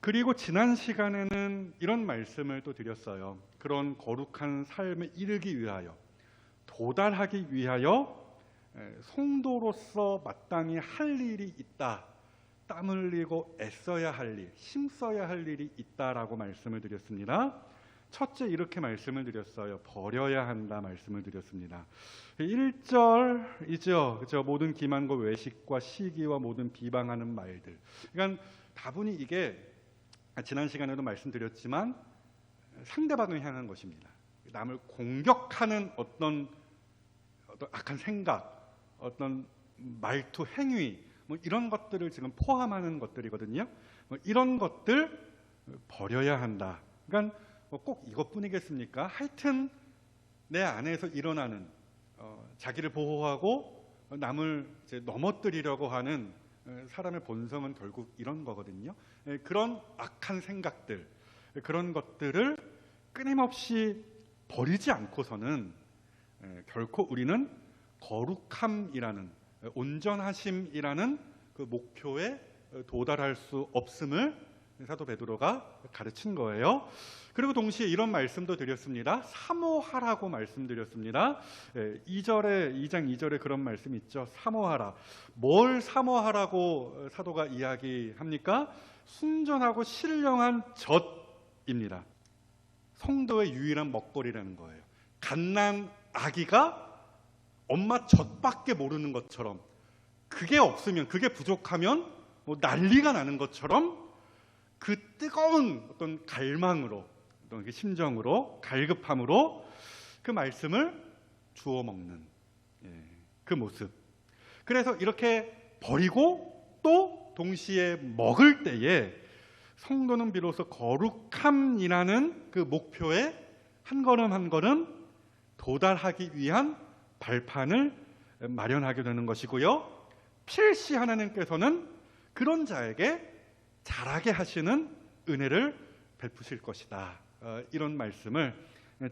그리고 지난 시간에는 이런 말씀을 또 드렸어요. 그런 거룩한 삶에 이르기 위하여, 도달하기 위하여 성도로서 마땅히 할 일이 있다. 땀 흘리고 애써야 할 일, 힘써야 할 일이 있다라고 말씀을 드렸습니다. 첫째 이렇게 말씀을 드렸어요. 버려야 한다 말씀을 드렸습니다. 1절이죠. 그죠? 모든 기만과 외식과 시기와 모든 비방하는 말들. 그러니까 다분히 이게 지난 시간에도 말씀드렸지만 상대방을 향한 것입니다. 남을 공격하는 어떤 악한 생각, 어떤 말투, 행위, 이런 것들을 지금 포함하는 것들이거든요. 이런 것들 버려야 한다. 그러니까 꼭 이것뿐이겠습니까? 하여튼 내 안에서 일어나는 자기를 보호하고 남을 이제 넘어뜨리려고 하는 사람의 본성은 결국 이런 거거든요. 그런 악한 생각들, 그런 것들을 끊임없이 버리지 않고서는 결코 우리는 거룩함이라는, 온전하심이라는 그 목표에 도달할 수 없음을 사도 베드로가 가르친 거예요. 그리고 동시에 이런 말씀도 드렸습니다. 사모하라고 말씀드렸습니다. 2장 2절에 그런 말씀이 있죠. 사모하라. 뭘 사모하라고 사도가 이야기합니까? 순전하고 신령한 젖입니다. 성도의 유일한 먹거리라는 거예요. 갓난 아기가 엄마 젖밖에 모르는 것처럼, 그게 없으면, 그게 부족하면 난리가 나는 것처럼 그 뜨거운 어떤 갈망으로, 어떤 그 심정으로, 갈급함으로 그 말씀을 주워 먹는 그 모습. 그래서 이렇게 버리고 또 동시에 먹을 때에 성도는 비로소 거룩함이라는 그 목표에 한 걸음 한 걸음 도달하기 위한 발판을 마련하게 되는 것이고요. 필시 하나님께서는 그런 자에게 잘하게 하시는 은혜를 베푸실 것이다. 이런 말씀을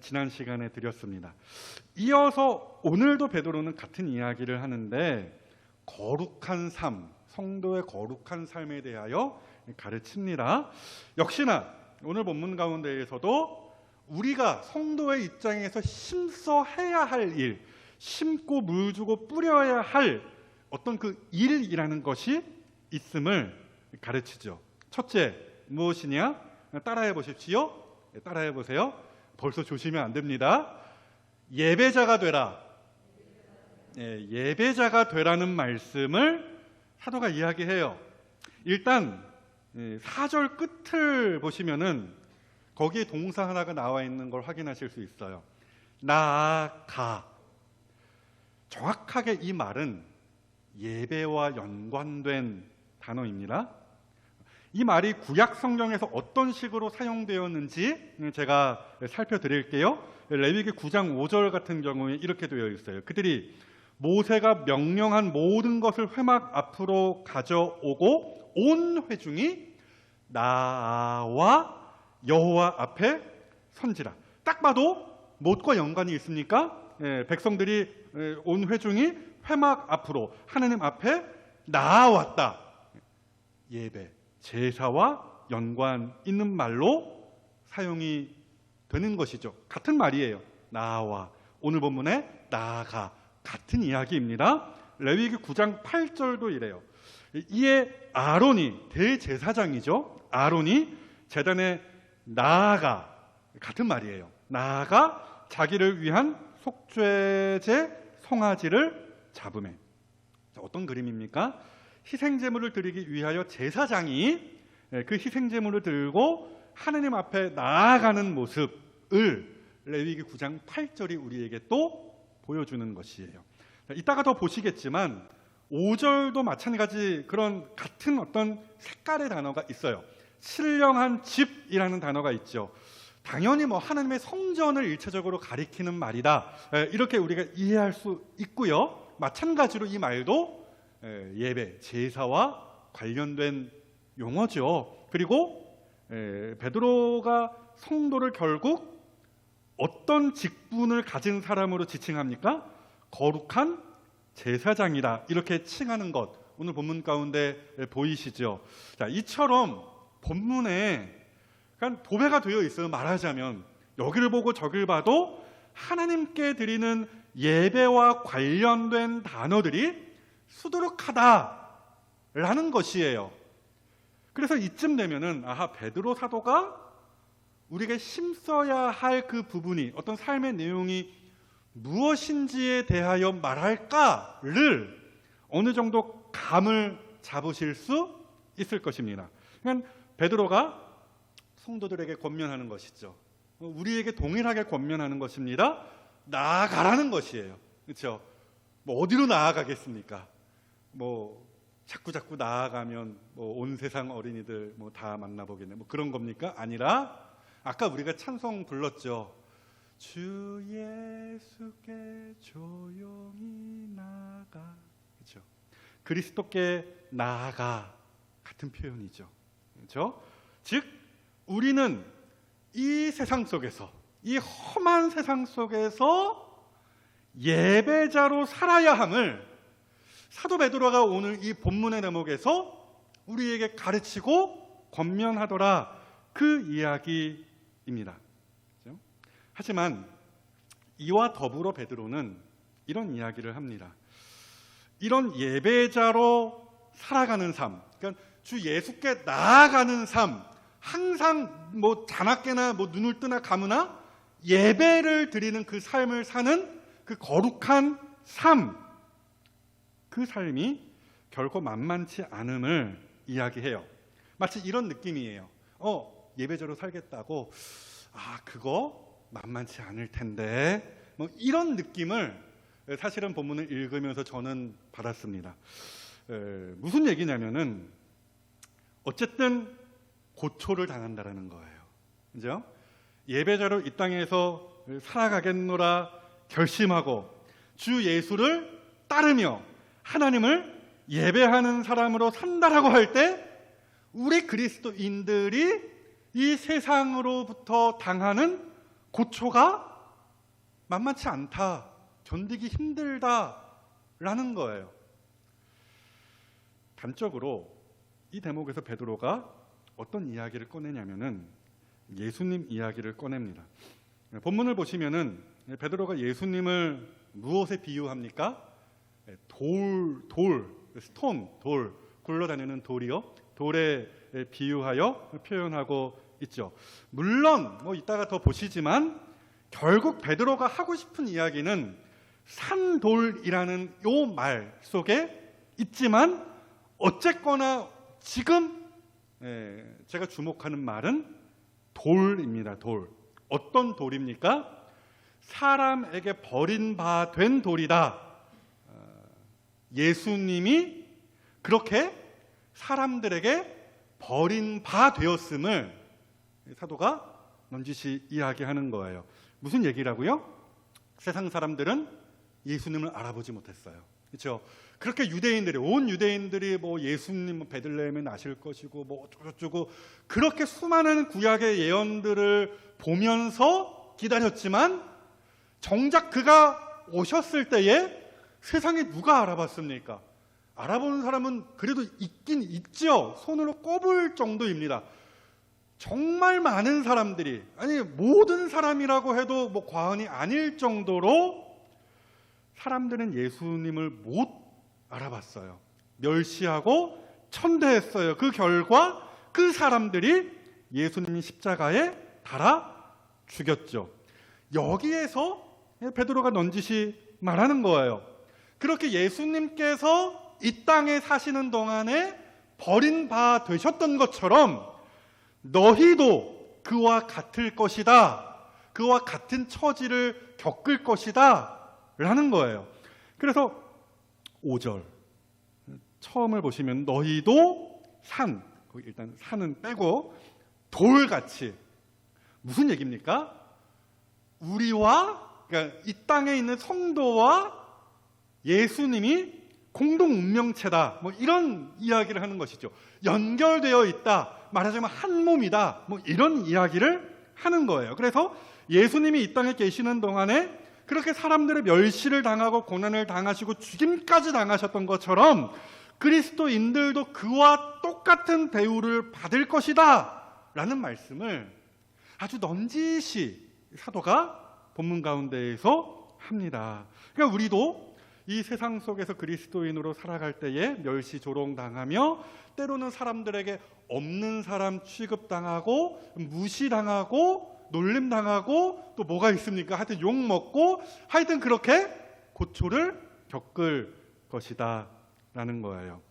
지난 시간에 드렸습니다. 이어서 오늘도 베드로는 같은 이야기를 하는데 거룩한 삶, 성도의 거룩한 삶에 대하여 가르칩니다. 역시나 오늘 본문 가운데에서도 우리가 성도의 입장에서 힘써 해야 할 일, 심고 물 주고 뿌려야 할 어떤 그 일이라는 것이 있음을 가르치죠. 첫째 무엇이냐? 따라해 보십시오. 따라해 보세요. 벌써 조심하면 안 됩니다. 예배자가 되라. 예배자가 되라는 말씀을 사도가 이야기해요. 일단 4절 끝을 보시면은 거기에 동사 하나가 나와 있는 걸 확인하실 수 있어요. 나아가. 정확하게 이 말은 예배와 연관된 단어입니다. 이 말이 구약 성경에서 어떤 식으로 사용되었는지 제가 살펴드릴게요. 레위기 9장 5절 같은 경우에 이렇게 되어 있어요. 그들이 모세가 명령한 모든 것을 회막 앞으로 가져오고 온 회중이 나와 여호와 앞에 선지라. 딱 봐도 무엇과 연관이 있습니까? 백성들이 온 회중이 회막 앞으로 하나님 앞에 나아왔다. 예배, 제사와 연관 있는 말로 사용이 되는 것이죠. 같은 말이에요. 나와. 오늘 본문에 나아가. 같은 이야기입니다. 레위기 9장 8절도 이래요. 이에 아론이, 대제사장이죠. 아론이 제단에 나아가, 같은 말이에요. 나아가 자기를 위한 속죄제 송아지를 잡으매. 어떤 그림입니까? 희생제물을 드리기 위하여 제사장이 그 희생제물을 들고 하나님 앞에 나아가는 모습을 레위기 9장 8절이 우리에게 또 보여주는 것이에요. 이따가 더 보시겠지만 5절도 마찬가지 그런 같은 어떤 색깔의 단어가 있어요. 신령한 집이라는 단어가 있죠. 당연히 하나님의 성전을 일차적으로 가리키는 말이다. 이렇게 우리가 이해할 수 있고요. 마찬가지로 이 말도 예배, 제사와 관련된 용어죠. 그리고 베드로가 성도를 결국 어떤 직분을 가진 사람으로 지칭합니까? 거룩한 제사장이다. 이렇게 칭하는 것 오늘 본문 가운데 보이시죠? 자, 이처럼 본문에 그러니까 도배가 되어 있어요. 말하자면 여기를 보고 저기를 봐도 하나님께 드리는 예배와 관련된 단어들이 수두룩하다라는 것이에요. 그래서 이쯤 되면은 아하, 베드로 사도가 우리에게 힘써야 할 그 부분이 어떤 삶의 내용이 무엇인지에 대하여 말할까를 어느 정도 감을 잡으실 수 있을 것입니다. 그러니까 베드로가 성도들에게 권면하는 것이죠. 우리에게 동일하게 권면하는 것입니다. 나아가라는 것이에요. 그렇죠? 뭐 어디로 나아가겠습니까? 뭐 자꾸 나아가면 뭐 온 세상 어린이들 뭐 다 만나보겠네. 뭐 그런 겁니까? 아니라 아까 우리가 찬송 불렀죠. 주 예수께 조용히 나아가. 그렇죠? 그리스도께 나아가 같은 표현이죠. 그렇죠? 즉 우리는 이 세상 속에서, 이 험한 세상 속에서 예배자로 살아야 함을 사도 베드로가 오늘 이 본문의 대목에서 우리에게 가르치고 권면하더라, 그 이야기입니다. 그렇죠? 하지만 이와 더불어 베드로는 이런 이야기를 합니다. 이런 예배자로 살아가는 삶, 그러니까 주 예수께 나아가는 삶, 항상 뭐 자나깨나 뭐 눈을 뜨나 감으나 예배를 드리는 그 삶을 사는 그 거룩한 삶, 그 삶이 결코 만만치 않음을 이야기해요. 마치 이런 느낌이에요. 예배자로 살겠다고, 그거 만만치 않을 텐데, 뭐 이런 느낌을 사실은 본문을 읽으면서 저는 받았습니다. 무슨 얘기냐면은 어쨌든 고초를 당한다라는 거예요. 그죠? 예배자로 이 땅에서 살아가겠노라 결심하고 주 예수를 따르며 하나님을 예배하는 사람으로 산다라고 할 때 우리 그리스도인들이 이 세상으로부터 당하는 고초가 만만치 않다, 견디기 힘들다라는 거예요. 단적으로 이 대목에서 베드로가 어떤 이야기를 꺼내냐면은 예수님 이야기를 꺼냅니다. 본문을 보시면은 베드로가 예수님을 무엇에 비유합니까? 스톤, 굴러다니는 돌이요. 돌에 비유하여 표현하고 있죠. 물론 뭐 이따가 더 보시지만 결국 베드로가 하고 싶은 이야기는 산돌이라는 요 말 속에 있지만 어쨌거나 지금 제가 주목하는 말은 돌입니다. 돌. 어떤 돌입니까? 사람에게 버린 바 된 돌이다. 예수님이 그렇게 사람들에게 버린 바 되었음을 사도가 넌지시 이야기하는 거예요. 무슨 얘기라고요? 세상 사람들은 예수님을 알아보지 못했어요. 그렇죠? 그렇게 온 유대인들이 뭐 예수님 베들레헴에 나실 것이고 뭐 어쩌고 그렇게 수많은 구약의 예언들을 보면서 기다렸지만 정작 그가 오셨을 때에 세상에 누가 알아봤습니까? 알아보는 사람은 그래도 있긴 있죠. 손으로 꼽을 정도입니다. 정말 많은 사람들이, 아니 모든 사람이라고 해도 뭐 과언이 아닐 정도로 사람들은 예수님을 못 알아봤어요. 멸시하고 천대했어요. 그 결과 그 사람들이 예수님이 십자가에 달아 죽였죠. 여기에서 베드로가 넌지시 말하는 거예요. 그렇게 예수님께서 이 땅에 사시는 동안에 버린 바 되셨던 것처럼 너희도 그와 같을 것이다. 그와 같은 처지를 겪을 것이다 라는 거예요. 그래서 5절 처음을 보시면 너희도 일단 산은 빼고 돌같이, 무슨 얘기입니까? 그러니까 이 땅에 있는 성도와 예수님이 공동 운명체다, 뭐 이런 이야기를 하는 것이죠. 연결되어 있다, 말하자면 한 몸이다, 뭐 이런 이야기를 하는 거예요. 그래서 예수님이 이 땅에 계시는 동안에 그렇게 사람들의 멸시를 당하고 고난을 당하시고 죽임까지 당하셨던 것처럼 그리스도인들도 그와 똑같은 대우를 받을 것이다 라는 말씀을 아주 넌지시 사도가 본문 가운데에서 합니다. 그러니까 우리도 이 세상 속에서 그리스도인으로 살아갈 때에 멸시조롱당하며 때로는 사람들에게 없는 사람 취급당하고 무시당하고 놀림당하고 또 뭐가 있습니까? 하여튼 욕먹고 하여튼 그렇게 고초를 겪을 것이다 라는 거예요.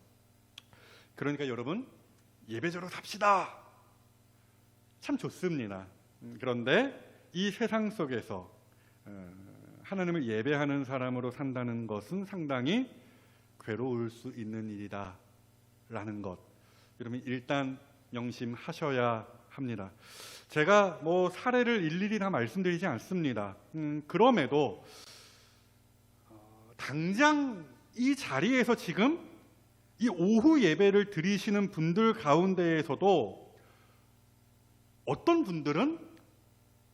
그러니까 여러분, 예배자로 삽시다. 참 좋습니다. 그런데 이 세상 속에서 하나님을 예배하는 사람으로 산다는 것은 상당히 괴로울 수 있는 일이다 라는 것, 여러분 일단 명심하셔야 합니다. 제가 뭐 사례를 일일이 다 말씀드리지 않습니다. 그럼에도 당장 이 자리에서 지금 이 오후 예배를 드리시는 분들 가운데에서도 어떤 분들은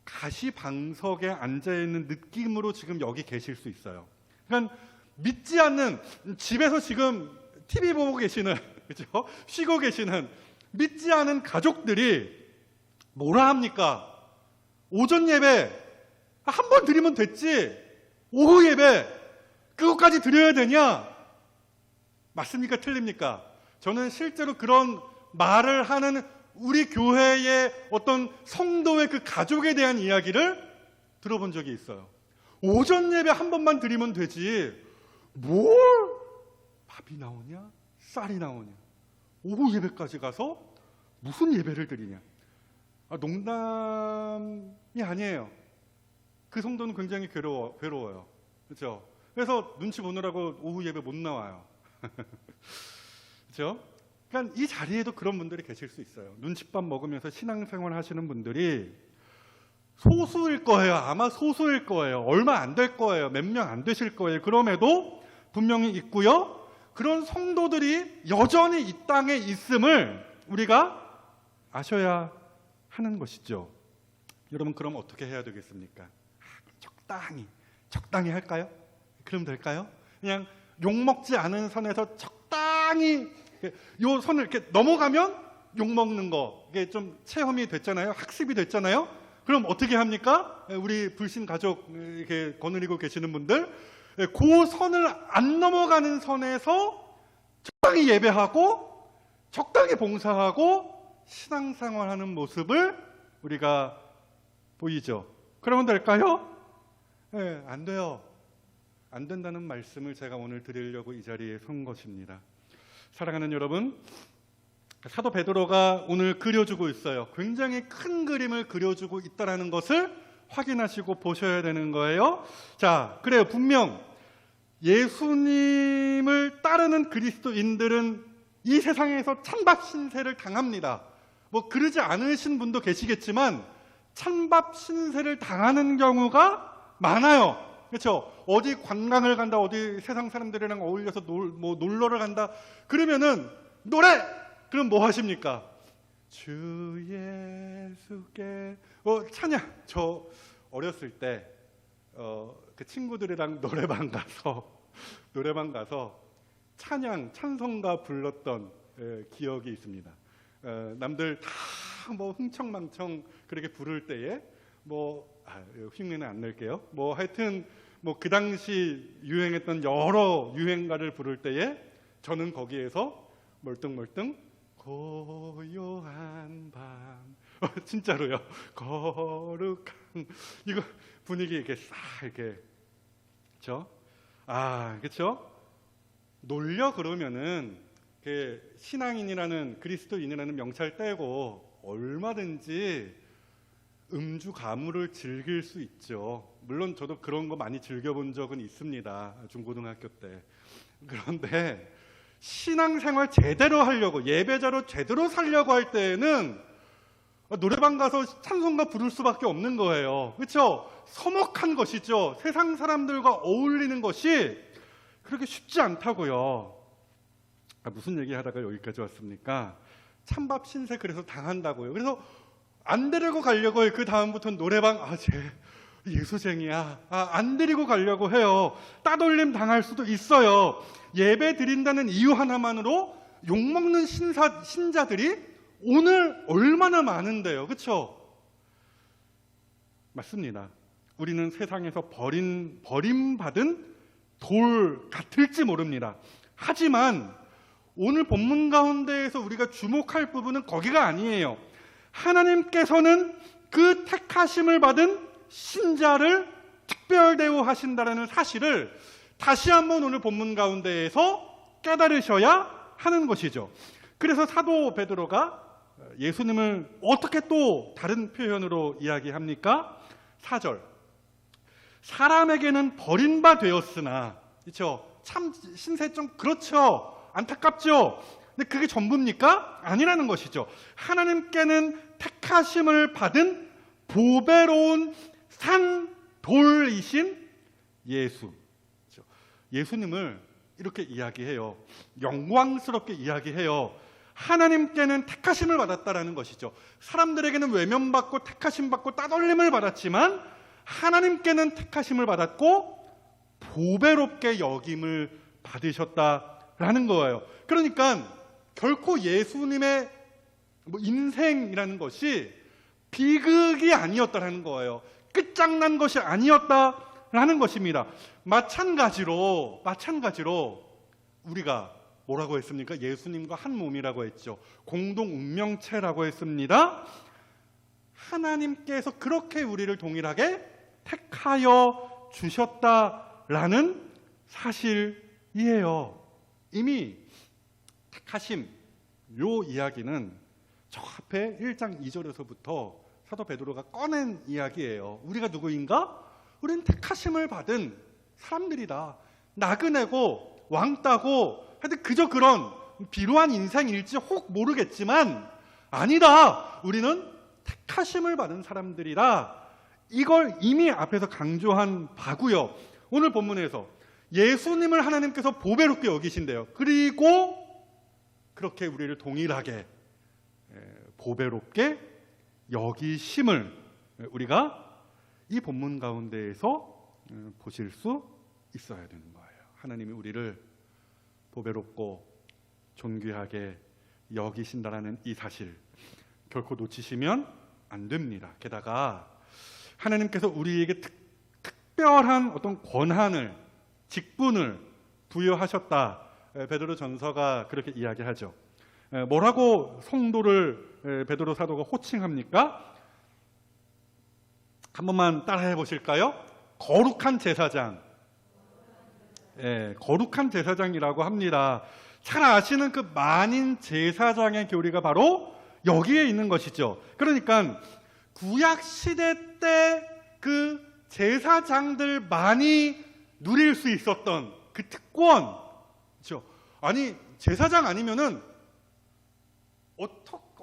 가시방석에 앉아있는 느낌으로 지금 여기 계실 수 있어요. 그러니까 믿지 않는, 집에서 지금 TV 보고 계시는, 그죠? 쉬고 계시는 믿지 않은 가족들이 뭐라 합니까? 오전 예배 한 번 드리면 됐지, 오후 예배 그것까지 드려야 되냐? 맞습니까? 틀립니까? 저는 실제로 그런 말을 하는 우리 교회의 어떤 성도의 그 가족에 대한 이야기를 들어본 적이 있어요. 오전 예배 한 번만 드리면 되지 뭘 밥이 나오냐 쌀이 나오냐 오후 예배까지 가서 무슨 예배를 드리냐. 농담이 아니에요. 그 성도는 굉장히 괴로워요. 그렇죠? 그래서 눈치 보느라고 오후 예배 못 나와요. 그렇죠? 그러니까 이 자리에도 그런 분들이 계실 수 있어요. 눈칫밥 먹으면서 신앙생활 하시는 분들이 소수일 거예요. 아마 소수일 거예요. 얼마 안 될 거예요. 몇 명 안 되실 거예요. 그럼에도 분명히 있고요. 그런 성도들이 여전히 이 땅에 있음을 우리가 아셔야 하는 것이죠. 여러분, 그럼 어떻게 해야 되겠습니까? 적당히 할까요? 그럼 될까요? 그냥 욕먹지 않은 선에서 적당히 요 선을 이렇게 넘어가면 욕먹는 거, 이게 좀 체험이 됐잖아요. 학습이 됐잖아요. 그럼 어떻게 합니까? 우리 불신 가족 이렇게 거느리고 계시는 분들, 그 선을 안 넘어가는 선에서 적당히 예배하고 적당히 봉사하고 신앙생활하는 모습을 우리가 보이죠. 그러면 될까요? 네, 안 돼요. 안 된다는 말씀을 제가 오늘 드리려고 이 자리에 선 것입니다. 사랑하는 여러분, 사도 베드로가 오늘 그려주고 있어요. 굉장히 큰 그림을 그려주고 있다는 것을 확인하시고 보셔야 되는 거예요. 자, 그래요. 분명 예수님을 따르는 그리스도인들은 이 세상에서 찬밥 신세를 당합니다. 뭐 그러지 않으신 분도 계시겠지만 찬밥 신세를 당하는 경우가 많아요. 그렇죠? 어디 관광을 간다, 어디 세상 사람들이랑 어울려서 놀러를 간다. 그러면은 노래! 그럼 뭐 하십니까? 주 예수께 찬양. 저 어렸을 때 그 친구들이랑 노래방 가서 찬송가 불렀던 기억이 있습니다. 남들 다 뭐 흥청망청 그렇게 부를 때에 흉내는 안 낼게요. 하여튼 그 당시 유행했던 여러 유행가를 부를 때에 저는 거기에서 멀뚱멀뚱 고요한 밤 진짜로요. 거룩한 이거 분위기 이렇게 싹 이렇게 그렇죠? 그렇죠? 놀려 그러면은 그 신앙인이라는 그리스도인이라는 명찰 떼고 얼마든지 음주 가무를 즐길 수 있죠. 물론 저도 그런 거 많이 즐겨본 적은 있습니다. 중고등학교 때. 그런데 신앙생활 제대로 하려고, 예배자로 제대로 살려고 할 때에는 노래방 가서 찬송가 부를 수밖에 없는 거예요. 그렇죠? 서먹한 것이죠. 세상 사람들과 어울리는 것이 그렇게 쉽지 않다고요. 무슨 얘기하다가 여기까지 왔습니까? 찬밥 신세 그래서 당한다고요. 그래서 안 데리고 가려고 해요. 그 다음부터는 노래방 쟤 예수쟁이야. 안 데리고 가려고 해요. 따돌림 당할 수도 있어요. 예배 드린다는 이유 하나만으로 욕먹는 신자들이 오늘 얼마나 많은데요. 그렇죠? 맞습니다. 우리는 세상에서 버림받은 돌 같을지 모릅니다. 하지만 오늘 본문 가운데에서 우리가 주목할 부분은 거기가 아니에요. 하나님께서는 그 택하심을 받은 신자를 특별 대우하신다는 사실을 다시 한번 오늘 본문 가운데에서 깨달으셔야 하는 것이죠. 그래서 사도 베드로가 예수님을 어떻게 또 다른 표현으로 이야기합니까? 4절. 사람에게는 버림바 되었으나, 그렇죠? 참 신세 좀 그렇죠. 안타깝죠. 근데 그게 전부입니까? 아니라는 것이죠. 하나님께는 택하심을 받은 보배로운 산돌이신 예수. 그렇죠? 예수님을 이렇게 이야기해요. 영광스럽게 이야기해요. 하나님께는 택하심을 받았다라는 것이죠. 사람들에게는 외면받고 택하심 받고 따돌림을 받았지만 하나님께는 택하심을 받았고 보배롭게 여김을 받으셨다라는 거예요. 그러니까 결코 예수님의 인생이라는 것이 비극이 아니었다라는 거예요. 끝장난 것이 아니었다라는 것입니다. 마찬가지로 우리가 뭐라고 했습니까? 예수님과 한 몸이라고 했죠. 공동 운명체라고 했습니다. 하나님께서 그렇게 우리를 동일하게 택하여 주셨다라는 사실이에요. 이미 택하심, 요 이야기는 저 앞에 1장 2절에서부터 사도 베드로가 꺼낸 이야기예요. 우리가 누구인가? 우리는 택하심을 받은 사람들이다. 나그네고 왕따고 하여튼 그저 그런 비루한 인생일지 혹 모르겠지만 아니다. 우리는 택하심을 받은 사람들이라. 이걸 이미 앞에서 강조한 바고요. 오늘 본문에서 예수님을 하나님께서 보배롭게 여기신대요. 그리고 그렇게 우리를 동일하게 보배롭게 여기심을 우리가 이 본문 가운데에서 보실 수 있어야 되는 거예요. 하나님이 우리를 보배롭고 존귀하게 여기신다라는 이 사실 결코 놓치시면 안 됩니다. 게다가 하나님께서 우리에게 특별한 어떤 권한을, 직분을 부여하셨다. 베드로 전서가 그렇게 이야기하죠. 뭐라고 성도를 베드로 사도가 호칭합니까? 한 번만 따라해 보실까요? 거룩한 제사장. 거룩한 제사장이라고 합니다. 잘 아시는 그 만인 제사장의 교리가 바로 여기에 있는 것이죠. 그러니까 구약 시대 때 그 제사장들만이 누릴 수 있었던 그 특권, 그렇죠? 아니 제사장 아니면은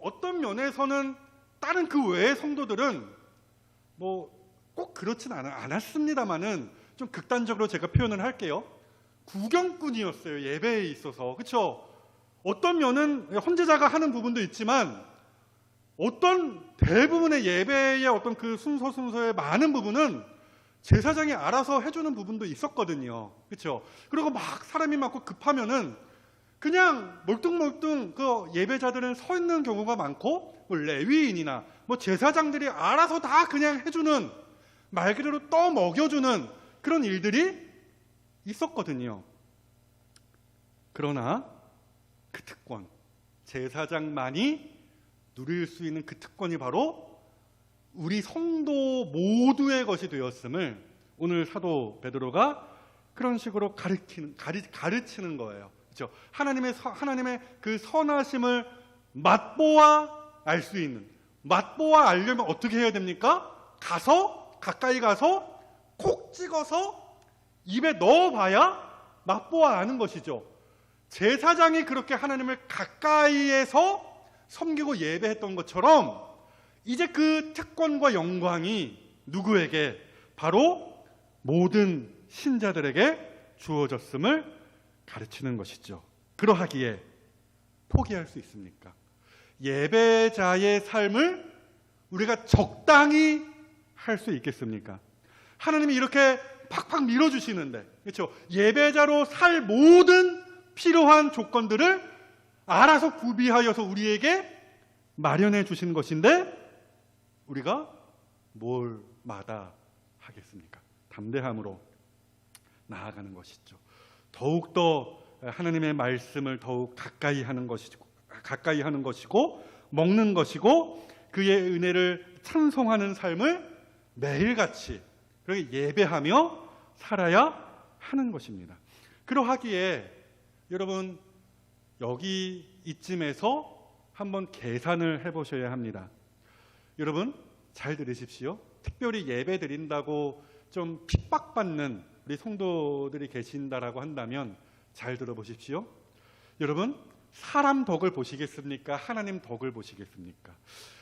어떤 면에서는 다른 그 외의 성도들은 뭐 꼭 그렇진 않았습니다만은 좀 극단적으로 제가 표현을 할게요. 구경꾼이었어요. 예배에 있어서. 그렇죠? 어떤 면은 헌제자가 하는 부분도 있지만 어떤 대부분의 예배의 어떤 그 순서의 많은 부분은 제사장이 알아서 해주는 부분도 있었거든요. 그렇죠? 그리고 막 사람이 많고 급하면은 그냥 멀뚱멀뚱 그 예배자들은 서 있는 경우가 많고 뭐 레위인이나 뭐 제사장들이 알아서 다 그냥 해주는 말 그대로 떠먹여주는 그런 일들이 있었거든요. 그러나 그 특권, 제사장만이 누릴 수 있는 그 특권이 바로 우리 성도 모두의 것이 되었음을 오늘 사도 베드로가 그런 식으로 가르치는 거예요. 그렇죠? 하나님의 그 선하심을 맛보아 알 수 있는, 맛보아 알려면 어떻게 해야 됩니까? 가까이 가서 콕 찍어서 입에 넣어봐야 맛보아 아는 것이죠. 제사장이 그렇게 하나님을 가까이에서 섬기고 예배했던 것처럼 이제 그 특권과 영광이 누구에게? 바로 모든 신자들에게 주어졌음을 가르치는 것이죠. 그러하기에 포기할 수 있습니까? 예배자의 삶을 우리가 적당히 할 수 있겠습니까? 하나님이 이렇게 팍팍 밀어주시는데, 그렇죠? 예배자로 살 모든 필요한 조건들을 알아서 구비하여서 우리에게 마련해 주신 것인데 우리가 뭘 마다하겠습니까? 담대함으로 나아가는 것이죠. 더욱더 하나님의 말씀을 더욱 가까이 하는 것이고 먹는 것이고 그의 은혜를 찬송하는 삶을 매일같이 그렇게 예배하며 살아야 하는 것입니다. 그러하기에 여러분 여기 이쯤에서 한번 계산을 해보셔야 합니다. 여러분 잘 들으십시오. 특별히 예배 드린다고 좀 핍박받는 우리 성도들이 계신다라고 한다면 잘 들어보십시오. 여러분 사람 덕을 보시겠습니까? 하나님 덕을 보시겠습니까?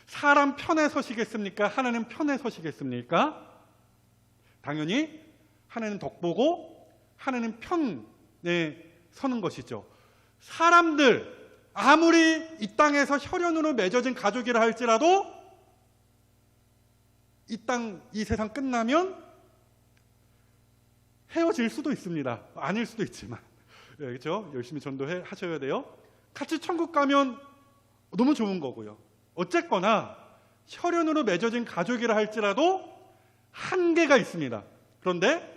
사람 편에 서시겠습니까? 하나님 편에 서시겠습니까? 당연히 하나님 덕 보고 하나님 편에 서는 것이죠. 사람들 아무리 이 땅에서 혈연으로 맺어진 가족이라 할지라도 이 세상 끝나면 헤어질 수도 있습니다. 아닐 수도 있지만 그렇죠? 열심히 전도하셔야 돼요. 같이 천국 가면 너무 좋은 거고요. 어쨌거나 혈연으로 맺어진 가족이라 할지라도 한계가 있습니다. 그런데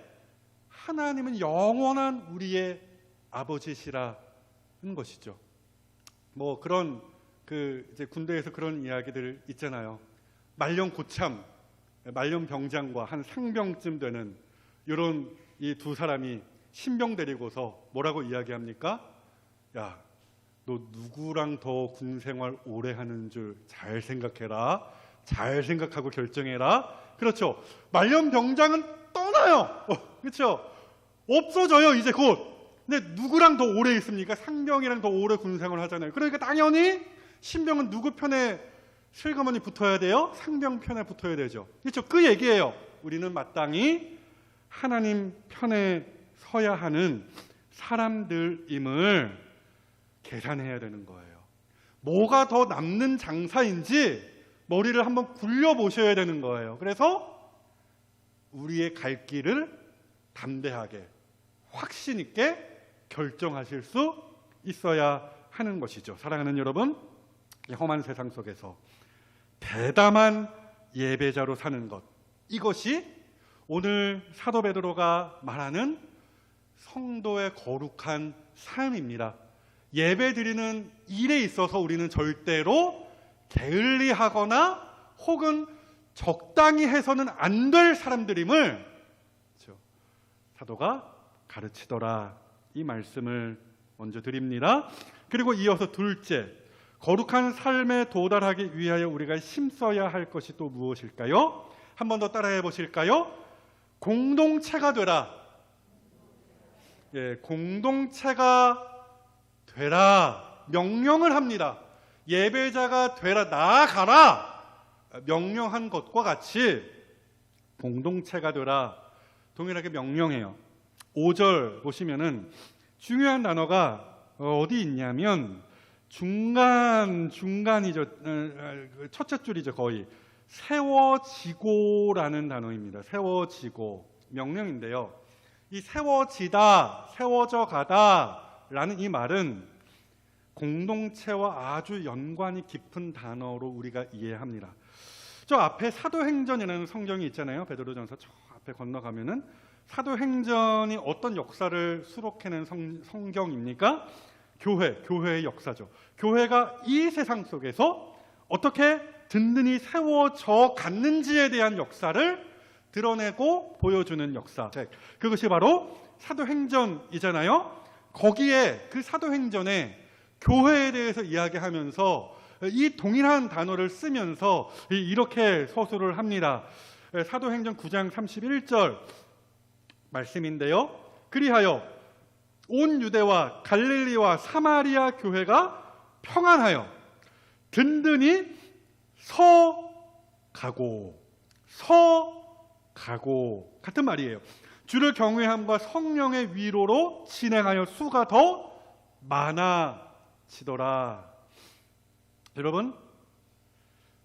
하나님은 영원한 우리의 아버지시라는 것이죠. 뭐 그런 이제 군대에서 그런 이야기들 있잖아요. 말년 고참, 말년 병장과 한 상병쯤 되는 이런 이 두 사람이 신병 데리고서 뭐라고 이야기합니까? 야, 너 누구랑 더 군생활 오래 하는 줄 잘 생각해라. 잘 생각하고 결정해라. 그렇죠. 말년 병장은 떠나요. 그렇죠. 없어져요 이제 곧. 근데 누구랑 더 오래 있습니까? 상병이랑 더 오래 군생활 하잖아요. 그러니까 당연히 신병은 누구 편에 슬그머니 붙어야 돼요? 상병 편에 붙어야 되죠. 그렇죠. 그 얘기예요. 우리는 마땅히 하나님 편에 서야 하는 사람들임을 계산해야 되는 거예요. 뭐가 더 남는 장사인지 머리를 한번 굴려보셔야 되는 거예요. 그래서 우리의 갈 길을 담대하게 확신 있게 결정하실 수 있어야 하는 것이죠. 사랑하는 여러분, 이 험한 세상 속에서 대담한 예배자로 사는 것, 이것이 오늘 사도 베드로가 말하는 성도의 거룩한 삶입니다. 예배 드리는 일에 있어서 우리는 절대로 게을리하거나 혹은 적당히 해서는 안 될 사람들임을 사도가 가르치더라, 이 말씀을 먼저 드립니다. 그리고 이어서 둘째, 거룩한 삶에 도달하기 위하여 우리가 힘써야 할 것이 또 무엇일까요? 한 번 더 따라해 보실까요? 공동체가 되라. 예, 공동체가 되라 명령을 합니다. 예배자가 되라, 나아가라 명령한 것과 같이 공동체가 되라 동일하게 명령해요. 5절 보시면은 중요한 단어가 어디 있냐면 중간이죠. 첫째 줄이죠. 거의 세워지고라는 단어입니다. 세워지고 명령인데요. 이 세워지다, 세워져 가다라는 이 말은 공동체와 아주 연관이 깊은 단어로 우리가 이해합니다. 저 앞에 사도행전이라는 성경이 있잖아요. 베드로전서 저 앞에 건너가면은 사도행전이 어떤 역사를 수록해낸 성경입니까? 교회의 역사죠. 교회가 이 세상 속에서 어떻게 든든히 세워져 갔는지에 대한 역사를 드러내고 보여주는 역사. 그것이 바로 사도행전이잖아요. 거기에 그 사도행전에 교회에 대해서 이야기하면서 이 동일한 단어를 쓰면서 이렇게 서술을 합니다. 사도행전 9장 31절 말씀인데요. 그리하여 온 유대와 갈릴리와 사마리아 교회가 평안하여 든든히 서가고 같은 말이에요. 주를 경외함과 성령의 위로로 진행하여 수가 더 많아지더라. 여러분,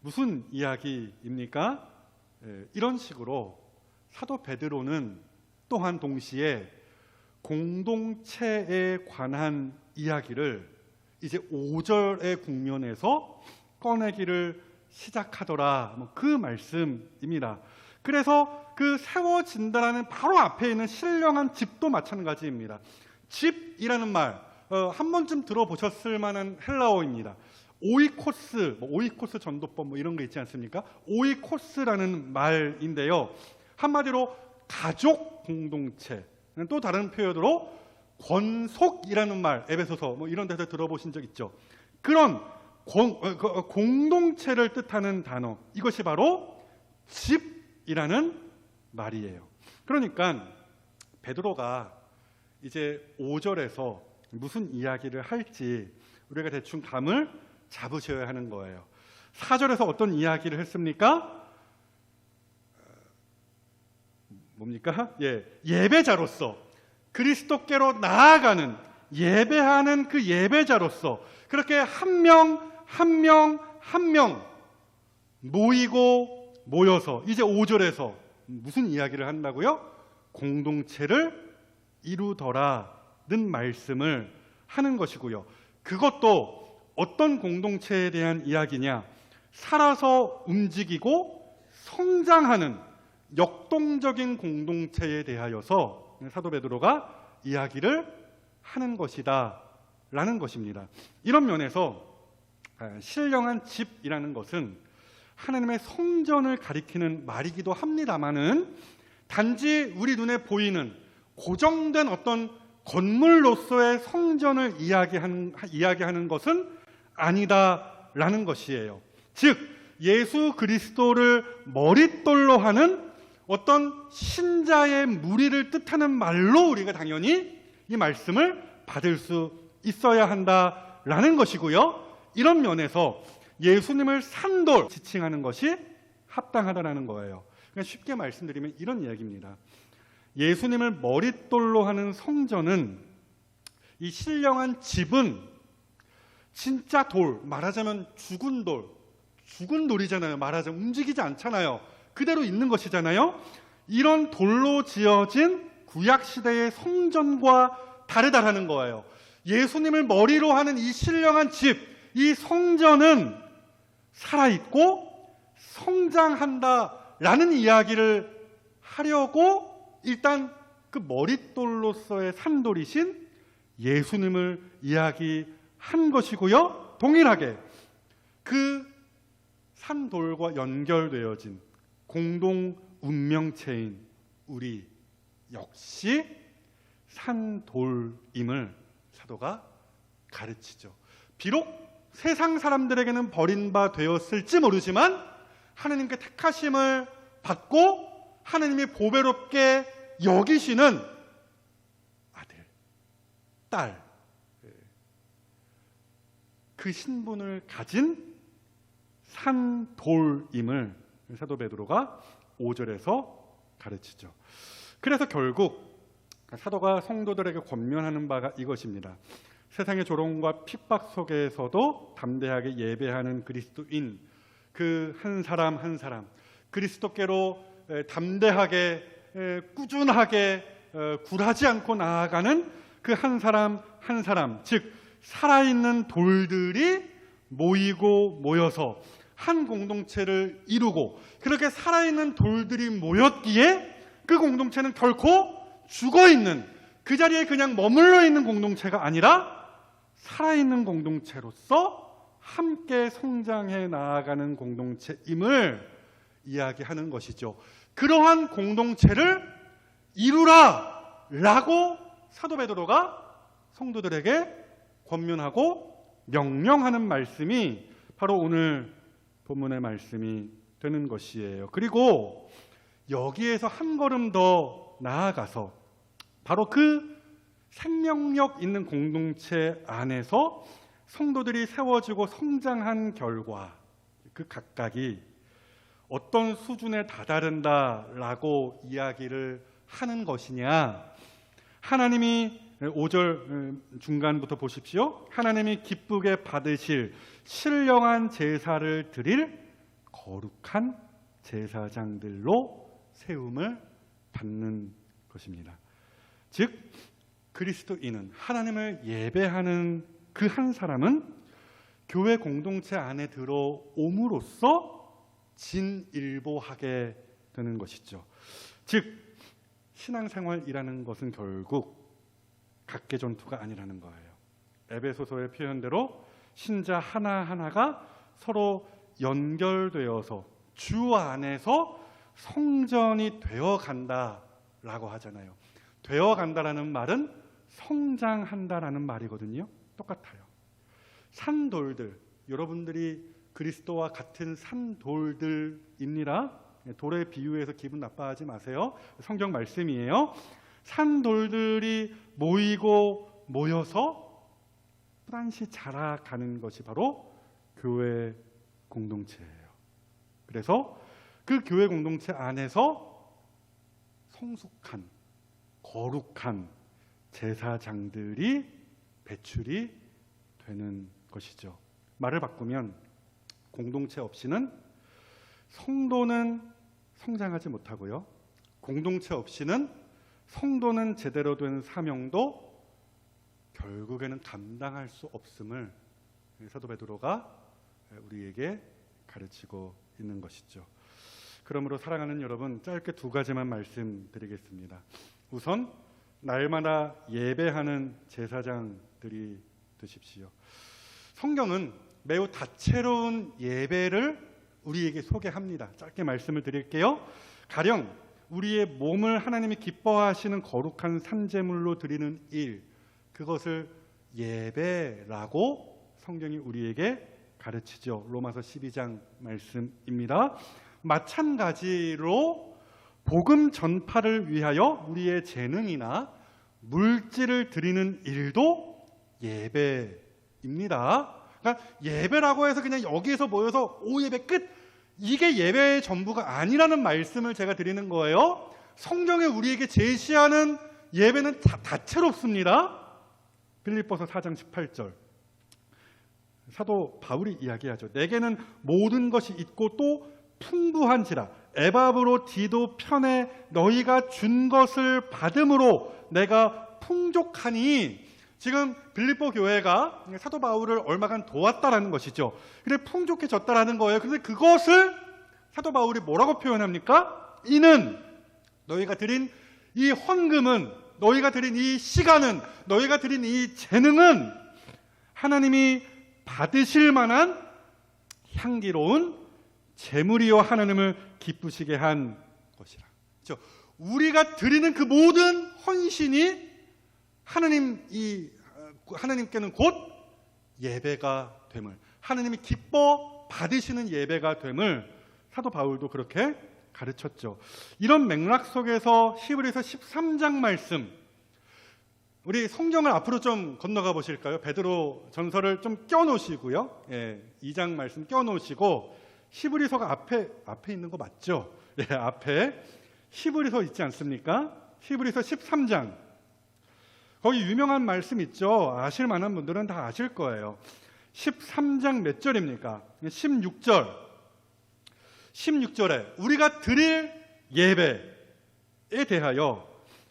무슨 이야기입니까? 이런 식으로 사도 베드로는 또한 동시에 공동체에 관한 이야기를 이제 5절의 국면에서 꺼내기를 시작하더라. 그 말씀입니다. 그래서 그 세워진다라는 바로 앞에 있는 신령한 집도 마찬가지입니다. 집이라는 말 한 번쯤 들어보셨을 만한 헬라어입니다. 오이코스, 오이코스 전도법 이런 거 있지 않습니까? 오이코스라는 말인데요. 한마디로 가족 공동체, 또 다른 표현으로 권속이라는 말, 에베소서 이런 데서 들어보신 적 있죠. 그런 공동체를 뜻하는 단어, 이것이 바로 집이라는 말이에요. 그러니까 베드로가 이제 5절에서 무슨 이야기를 할지 우리가 대충 감을 잡으셔야 하는 거예요. 4절에서 어떤 이야기를 했습니까? 뭡니까? 예배자로서 그리스도께로 나아가는, 예배하는 그 예배자로서 그렇게 한 명 한 명 한 명 모이고 모여서 이제 5절에서 무슨 이야기를 한다고요? 공동체를 이루더라는 말씀을 하는 것이고요. 그것도 어떤 공동체에 대한 이야기냐? 살아서 움직이고 성장하는 역동적인 공동체에 대하여서 사도 베드로가 이야기를 하는 것이다 라는 것입니다. 이런 면에서 신령한 집이라는 것은 하나님의 성전을 가리키는 말이기도 합니다마는 단지 우리 눈에 보이는 고정된 어떤 건물로서의 성전을 이야기하는 것은 아니다라는 것이에요. 즉 예수 그리스도를 머릿돌로 하는 어떤 신자의 무리를 뜻하는 말로 우리가 당연히 이 말씀을 받을 수 있어야 한다라는 것이고요. 이런 면에서 예수님을 산돌 지칭하는 것이 합당하다라는 거예요. 그러니까 쉽게 말씀드리면 이런 이야기입니다. 예수님을 머릿돌로 하는 성전은, 이 신령한 집은 진짜 돌, 말하자면 죽은 돌이잖아요. 말하자면 움직이지 않잖아요. 그대로 있는 것이잖아요. 이런 돌로 지어진 구약시대의 성전과 다르다라는 거예요. 예수님을 머리로 하는 이 신령한 집, 이 성전은 살아있고 성장한다라는 이야기를 하려고 일단 그 머릿돌로서의 산돌이신 예수님을 이야기한 것이고요. 동일하게 그 산돌과 연결되어진 공동 운명체인 우리 역시 산돌임을 사도가 가르치죠. 비록 세상 사람들에게는 버림바 되었을지 모르지만 하나님께 택하심을 받고 하나님이 보배롭게 여기시는 아들, 딸, 그 신분을 가진 산돌임을 사도 베드로가 5절에서 가르치죠. 그래서 결국 사도가 성도들에게 권면하는 바가 이것입니다. 세상의 조롱과 핍박 속에서도 담대하게 예배하는 그리스도인 그 한 사람 한 사람, 그리스도께로 담대하게 꾸준하게 굴하지 않고 나아가는 그 한 사람 한 사람, 즉 살아있는 돌들이 모이고 모여서 한 공동체를 이루고, 그렇게 살아있는 돌들이 모였기에 그 공동체는 결코 죽어있는, 그 자리에 그냥 머물러 있는 공동체가 아니라 살아있는 공동체로서 함께 성장해 나아가는 공동체임을 이야기하는 것이죠. 그러한 공동체를 이루라 라고 사도 베드로가 성도들에게 권면하고 명령하는 말씀이 바로 오늘 본문의 말씀이 되는 것이에요. 그리고 여기에서 한 걸음 더 나아가서 바로 그 생명력 있는 공동체 안에서 성도들이 세워지고 성장한 결과 그 각각이 어떤 수준에 다다른다라고 이야기를 하는 것이냐. 하나님이 5절 중간부터 보십시오. 하나님이 기쁘게 받으실 신령한 제사를 드릴 거룩한 제사장들로 세움을 받는 것입니다. 즉 그리스도인은, 하나님을 예배하는 그 한 사람은 교회 공동체 안에 들어옴으로써 진일보하게 되는 것이죠. 즉 신앙생활이라는 것은 결국 각계전투가 아니라는 거예요. 에베소서의 표현대로 신자 하나하나가 서로 연결되어서 주 안에서 성전이 되어간다라고 하잖아요. 되어간다라는 말은 성장한다라는 말이거든요. 똑같아요. 산돌들, 여러분들이 그리스도와 같은 산돌들입니다. 돌에 비유해서 기분 나빠하지 마세요. 성경 말씀이에요. 산돌들이 모여서 또다시 자라가는 것이 바로 교회 공동체예요. 그래서 그 교회 공동체 안에서 성숙한, 거룩한 제사장들이 배출이 되는 것이죠. 말을 바꾸면 공동체 없이는 성도는 성장하지 못하고요. 공동체 없이는 성도는 제대로 된 사명도 결국에는 감당할 수 없음을 사도 베드로가 우리에게 가르치고 있는 것이죠. 그러므로 사랑하는 여러분, 짧게 두 가지만 말씀드리겠습니다. 우선 날마다 예배하는 제사장들이 되십시오. 성경은 매우 다채로운 예배를 우리에게 소개합니다. 짧게 말씀을 드릴게요. 가령 우리의 몸을 하나님이 기뻐하시는 거룩한 산제물로 드리는 일, 그것을 예배라고 성경이 우리에게 가르치죠. 로마서 12장 말씀입니다. 마찬가지로 복음 전파를 위하여 우리의 재능이나 물질을 드리는 일도 예배입니다. 그러니까 예배라고 해서 그냥 여기에서 모여서 예배 끝, 이게 예배의 전부가 아니라는 말씀을 제가 드리는 거예요. 성경에 우리에게 제시하는 예배는 다채롭습니다. 빌립보서 4장 18절 사도 바울이 이야기하죠. 내게는 모든 것이 있고 또 풍부한지라 에바브로 편에 너희가 준 것을 받음으로 내가 풍족하니. 지금 빌립보 교회가 사도 바울을 얼마간 도왔다라는 것이죠. 그래 풍족해졌다라는 거예요. 그런데 그것을 사도 바울이 뭐라고 표현합니까? 이는 너희가 드린 이 헌금은, 너희가 드린 이 시간은, 너희가 드린 이 재능은 하나님이 받으실 만한 향기로운 제물이요 하나님을 기쁘시게 한 것이라. 그렇죠? 우리가 드리는 그 모든 헌신이 하나님께는 곧 예배가 됨을, 하나님이 기뻐 받으시는 예배가 됨을 사도 바울도 그렇게 가르쳤죠. 이런 맥락 속에서 히브리서 13장 말씀, 우리 성경을 앞으로 좀 건너가 보실까요? 베드로 전서를 좀 껴놓으시고요. 2장 말씀 껴놓으시고 히브리서가 앞에 있는 거 맞죠? 앞에 히브리서 있지 않습니까? 히브리서 13장, 거기 유명한 말씀 있죠. 아실 만한 분들은 다 아실 거예요. 13장 몇 절입니까? 16절에 우리가 드릴 예배에 대하여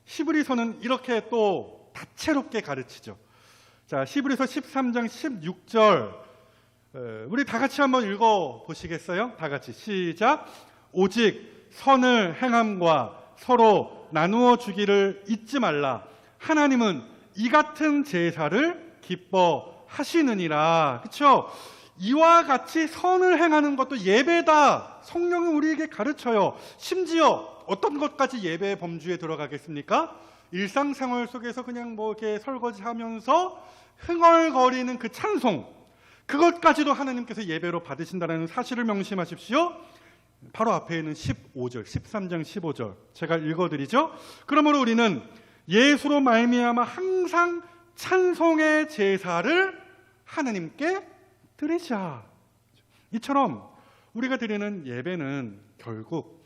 히브리서는 이렇게 또 다채롭게 가르치죠. 자, 히브리서 13장 16절 우리 다 같이 한번 읽어 보시겠어요? 다 같이 시작. 오직 선을 행함과 서로 나누어 주기를 잊지 말라. 하나님은 이 같은 제사를 기뻐하시느니라. 그렇죠? 이와 같이 선을 행하는 것도 예배다. 성령은 우리에게 가르쳐요. 심지어 어떤 것까지 예배의 범주에 들어가겠습니까? 일상생활 속에서 그냥 이렇게 설거지하면서 흥얼거리는 그 찬송, 그것까지도 하나님께서 예배로 받으신다는 사실을 명심하십시오. 바로 앞에 있는 15절, 13장 15절 제가 읽어드리죠. 그러므로 우리는 예수로 말미암아 항상 찬송의 제사를 하나님께 드리자. 이처럼 우리가 드리는 예배는 결국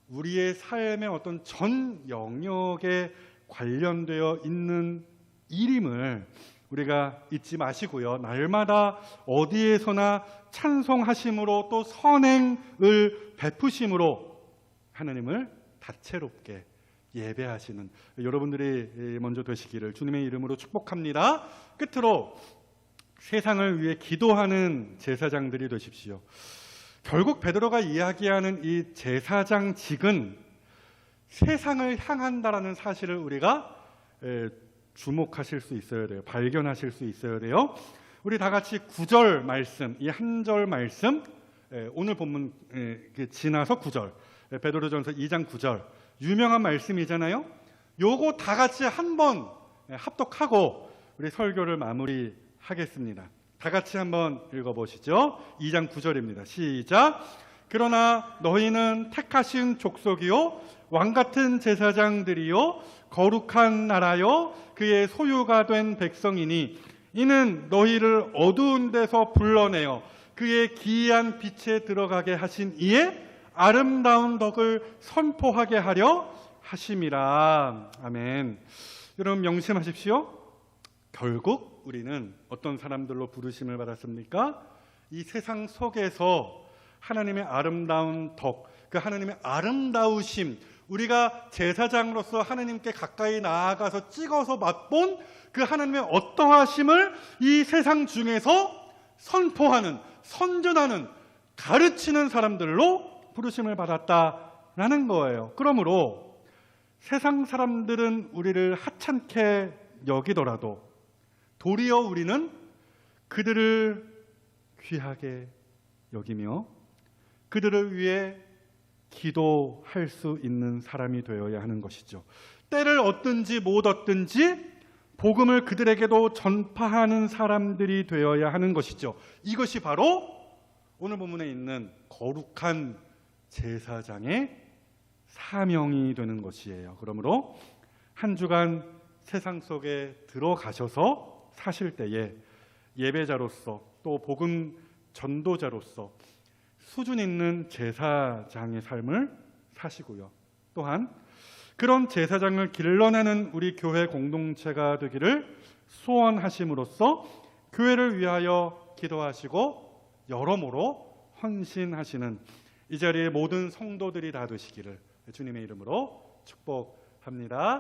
우리의 삶의 어떤 전 영역에 관련되어 있는 일임을 우리가 잊지 마시고요. 날마다 어디에서나 찬송하심으로 또 선행을 베푸심으로 하나님을 다채롭게 예배하시는 여러분들이 먼저 되시기를 주님의 이름으로 축복합니다. 끝으로 세상을 위해 기도하는 제사장들이 되십시오. 결국 베드로가 이야기하는 이 제사장직은 세상을 향한다라는 사실을 우리가 주목하실 수 있어야 돼요. 발견하실 수 있어야 돼요. 우리 다 같이 9절 말씀, 이 한 절 말씀, 오늘 본문 지나서 9절, 베드로전서 2장 9절, 유명한 말씀이잖아요. 요거 다 같이 한번 합독하고 우리 설교를 마무리하겠습니다. 다 같이 한번 읽어보시죠. 2장 9절입니다. 시작. 그러나 너희는 택하신 족속이요 왕같은 제사장들이요 거룩한 나라요 그의 소유가 된 백성이니 이는 너희를 어두운 데서 불러내어 그의 기이한 빛에 들어가게 하신 이의 아름다운 덕을 선포하게 하려 하심이라. 아멘. 여러분 명심하십시오. 결국 우리는 어떤 사람들로 부르심을 받았습니까? 이 세상 속에서 하나님의 아름다운 덕, 그 하나님의 아름다우심, 우리가 제사장으로서 하나님께 가까이 나아가서 찍어서 맛본 그 하나님의 어떠하심을 이 세상 중에서 선포하는, 선전하는, 가르치는 사람들로 부르심을 받았다라는 거예요. 그러므로 세상 사람들은 우리를 하찮게 여기더라도 도리어 우리는 그들을 귀하게 여기며 그들을 위해 기도할 수 있는 사람이 되어야 하는 것이죠. 때를 얻든지 못 얻든지 복음을 그들에게도 전파하는 사람들이 되어야 하는 것이죠. 이것이 바로 오늘 본문에 있는 거룩한 제사장의 사명이 되는 것이에요. 그러므로 한 주간 세상 속에 들어가셔서 사실 때에 예배자로서 또 복음 전도자로서 수준 있는 제사장의 삶을 사시고요. 또한 그런 제사장을 길러내는 우리 교회 공동체가 되기를 소원하심으로써 교회를 위하여 기도하시고 여러모로 헌신하시는 이 자리의 모든 성도들이 다 되시기를 주님의 이름으로 축복합니다.